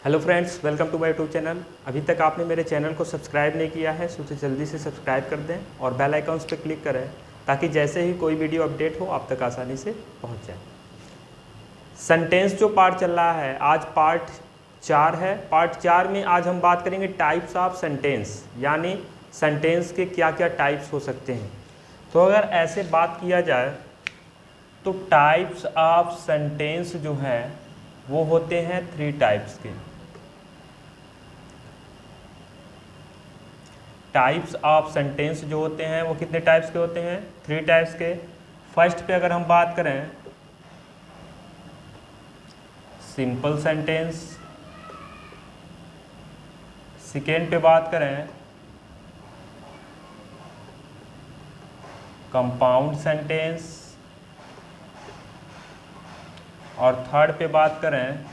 Hello friends, welcome to my YouTube channel. अभी तक आपने मेरे चैनल को सब्सक्राइब नहीं किया है तो जल्दी से सब्सक्राइब कर दें और बेल आइकन्स पे क्लिक करें ताकि जैसे ही कोई वीडियो अपडेट हो आप तक आसानी से पहुंच जाए। सेंटेंस जो पार्ट चल रहा है, आज पार्ट 4 है। पार्ट 4 में आज हम बात करेंगे टाइप्स ऑफ सेंटेंस, यानी सेंटेंस के क्या क्या टाइप्स हो सकते हैं। तो अगर ऐसे बात किया जाए तो टाइप्स ऑफ सेंटेंस जो है वो होते हैं 3 टाइप्स के। टाइप्स ऑफ सेंटेंस जो होते हैं वो कितने टाइप्स के होते हैं? 3 टाइप्स के। फर्स्ट पे अगर हम बात करें सिंपल सेंटेंस, सेकेंड पे बात करें कंपाउंड सेंटेंस और थर्ड पे बात करें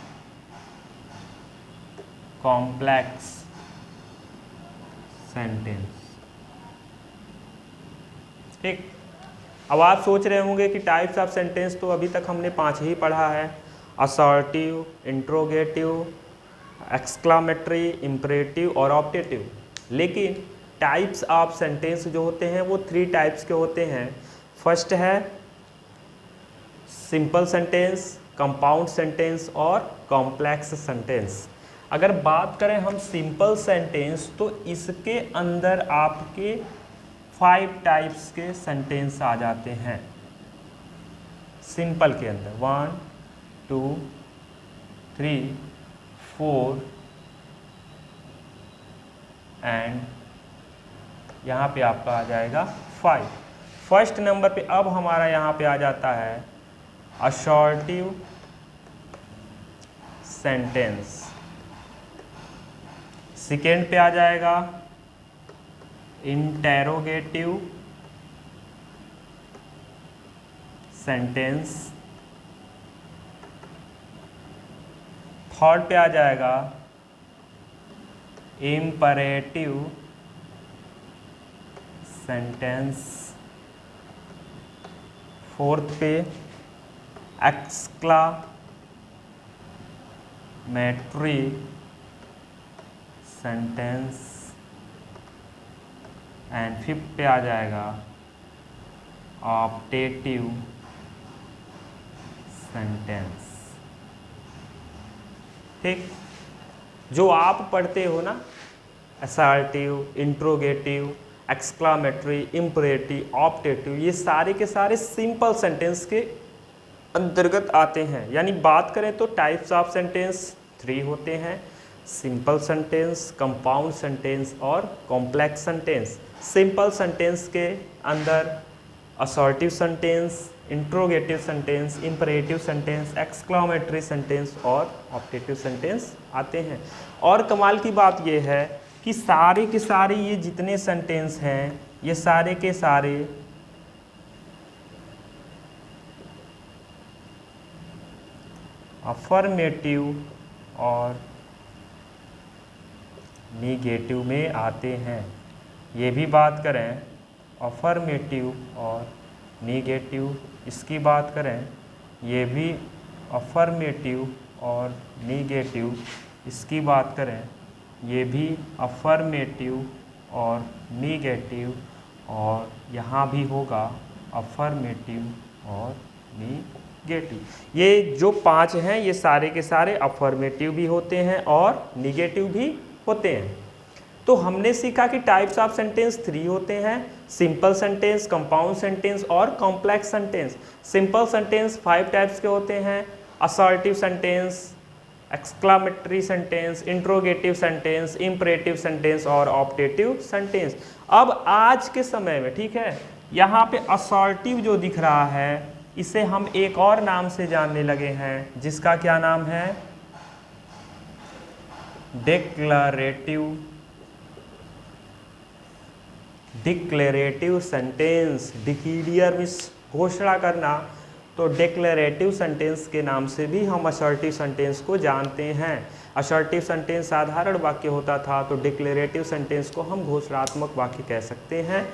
कॉम्प्लेक्स सेंटेंस। ठीक, अब आप सोच रहे होंगे कि टाइप्स ऑफ सेंटेंस तो अभी तक हमने 5 ही पढ़ा है, असर्टिव, इंट्रोगेटिव, एक्सक्लामेटरी, इंपरेटिव और ऑप्टेटिव। लेकिन टाइप्स ऑफ सेंटेंस जो होते हैं वो 3 टाइप्स के होते हैं। फर्स्ट है सिंपल सेंटेंस, कंपाउंड सेंटेंस और कॉम्प्लेक्स सेंटेंस। अगर बात करें हम सिंपल सेंटेंस तो इसके अंदर आपके 5 टाइप्स के सेंटेंस आ जाते हैं। सिंपल के अंदर 1 2 3 4 एंड यहाँ पे आपका आ जाएगा 5। फर्स्ट नंबर पे अब हमारा यहाँ पे आ जाता है असर्टिव सेंटेंस। सेकेंड पे आ जाएगा इंटेरोगेटिव सेंटेंस। थर्ड पे आ जाएगा इंपरेटिव सेंटेंस। फोर्थ पे एक्सक्लामेटरी सेंटेंस एंड फिफ्थ पे आ जाएगा ऑप्टेटिव सेंटेंस। ठीक, जो आप पढ़ते हो ना assertive, interrogative, exclamatory, imperative, optative, ये सारे के सारे सिंपल सेंटेंस के अंतर्गत आते हैं। यानी बात करें तो टाइप्स ऑफ सेंटेंस 3 होते हैं, सिंपल सेंटेंस, कंपाउंड सेंटेंस और कॉम्प्लेक्स सेंटेंस। सिंपल सेंटेंस के अंदर assertive sentence, interrogative sentence, imperative sentence, exclamatory sentence और ऑप्टेटिव सेंटेंस आते हैं। और कमाल की बात यह है कि सारे के सारे ये जितने सेंटेंस हैं ये सारे के सारे अफर्मेटिव और निगेटिव में आते हैं। ये भी बात करें अफर्मेटिव और निगेटिव, इसकी बात करें ये भी अफर्मेटिव और निगेटिव, इसकी बात करें ये भी अफर्मेटिव और निगेटिव, और यहाँ भी होगा अफर्मेटिव और निगेटिव। ये जो 5 हैं ये सारे के सारे अफर्मेटिव भी होते हैं और निगेटिव भी होते हैं। तो हमने सीखा कि टाइप्स ऑफ सेंटेंस 3 होते हैं, सिंपल सेंटेंस, कंपाउंड सेंटेंस और complex sentence. Simple sentence 5 types के होते हैं, assertive sentence, exclamatory sentence, interrogative sentence, imperative sentence और ऑप्टेटिव सेंटेंस। अब आज के समय में, ठीक है, यहाँ पे असर्टिव जो दिख रहा है इसे हम एक और नाम से जानने लगे हैं, जिसका क्या नाम है? Declarative sentence. डिक्लेयर मीन्स घोषणा करना, तो डिक्लेरेटिव सेंटेंस के नाम से भी हम असर्टिव सेंटेंस को जानते हैं। असर्टिव सेंटेंस साधारण वाक्य होता था, तो डिक्लेरेटिव सेंटेंस को हम घोषणात्मक वाक्य कह सकते हैं।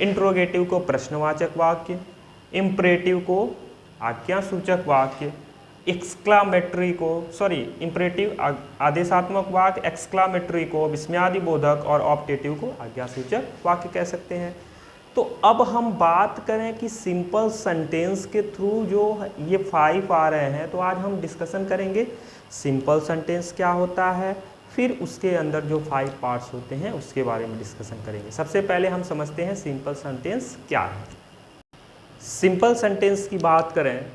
इंट्रोगेटिव को प्रश्नवाचक वाक्य, इंपरेटिव को आज्ञासूचक वाक्य एक्सक्लामेटरी को इंपरेटिव आदेशात्मक वाक्य, एक्सक्लामेटरी को विस्मयादि बोधक और ऑप्टेटिव को आज्ञासूचक वाक्य कह सकते हैं। तो अब हम बात करें कि सिंपल सेंटेंस के थ्रू जो ये 5 आ रहे हैं, तो आज हम डिस्कशन करेंगे सिंपल सेंटेंस क्या होता है, फिर उसके अंदर जो 5 पार्ट्स होते हैं उसके बारे में डिस्कशन करेंगे। सबसे पहले हम समझते हैं सिंपल सेंटेंस क्या है। सिंपल सेंटेंस की बात करें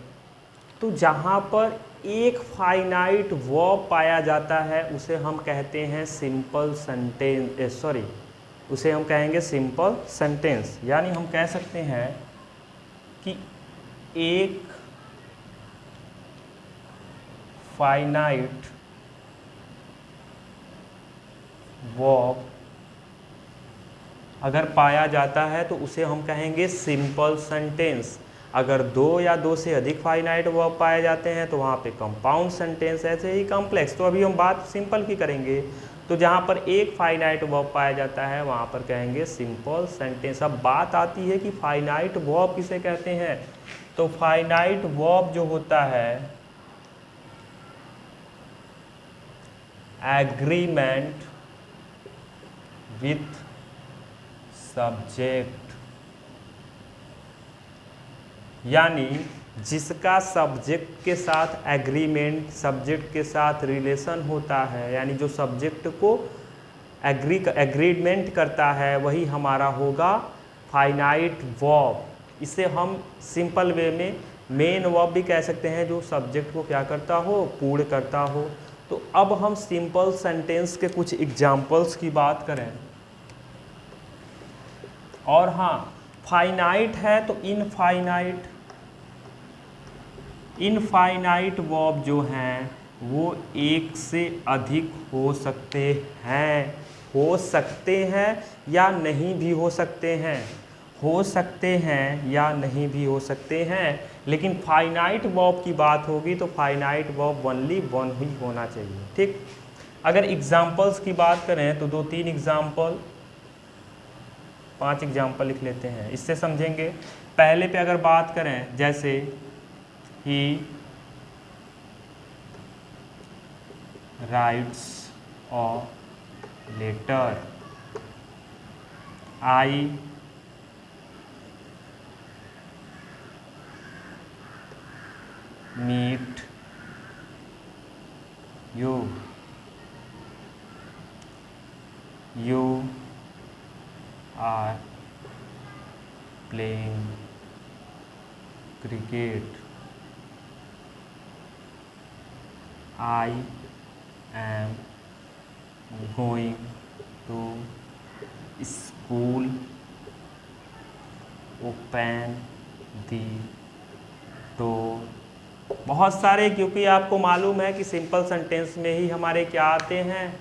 तो जहाँ पर एक फाइनाइट वर्ब पाया जाता है उसे हम कहते हैं सिंपल सेंटेंस, उसे हम कहेंगे सिंपल सेंटेंस। यानी हम कह सकते हैं कि एक फाइनाइट वर्ब अगर पाया जाता है तो उसे हम कहेंगे सिंपल सेंटेंस। अगर 2 या 2 से अधिक फाइनाइट वर्ब पाए जाते हैं तो वहाँ पे कंपाउंड सेंटेंस, ऐसे ही कॉम्प्लेक्स। तो अभी हम बात सिंपल की करेंगे। तो जहाँ पर एक फाइनाइट वर्ब पाया जाता है वहाँ पर कहेंगे सिंपल सेंटेंस। अब बात आती है कि फाइनाइट वर्ब किसे कहते हैं। तो फाइनाइट वर्ब जो होता है एग्रीमेंट विथ सब्जेक्ट, यानी जिसका सब्जेक्ट के साथ एग्रीमेंट, सब्जेक्ट के साथ रिलेशन होता है, यानी जो सब्जेक्ट को एग्रीमेंट करता है वही हमारा होगा फाइनाइट वर्ब। इसे हम सिंपल वे में मेन वर्ब भी कह सकते हैं, जो सब्जेक्ट को क्या करता हो, पूर्ण करता हो। तो अब हम सिंपल सेंटेंस के कुछ एग्जाम्पल्स की बात करें। और हाँ, फाइनाइट है तो इनफाइनाइट वर्ब जो हैं वो एक से अधिक हो सकते हैं या नहीं भी हो सकते हैं, लेकिन फाइनाइट वर्ब की बात होगी तो फाइनाइट वर्ब ओनली 1 ही होना चाहिए। ठीक, अगर एग्जाम्पल्स की बात करें तो 2-3 एग्जाम्पल, 5 एग्जाम्पल लिख लेते हैं, इससे समझेंगे। पहले पे अगर बात करें, जैसे ही writes a letter, I meet you, you are playing cricket, I am going to school, open the door। बहुत सारे, क्योंकि आपको मालूम है कि सिंपल सेंटेंस में ही हमारे क्या आते हैं,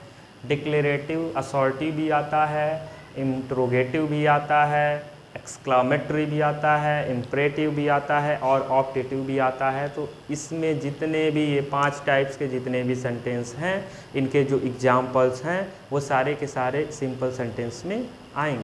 डिक्लेरेटिव असर्टिव भी आता है, इंट्रोगेटिव भी आता है, एक्सक्लामेटरी भी आता है, इंपरेटिव भी आता है और ऑप्टेटिव भी आता है। तो इसमें जितने भी ये 5 टाइप्स के जितने भी सेंटेंस हैं, इनके जो एग्जाम्पल्स हैं वो सारे के सारे सिंपल सेंटेंस में आएंगे।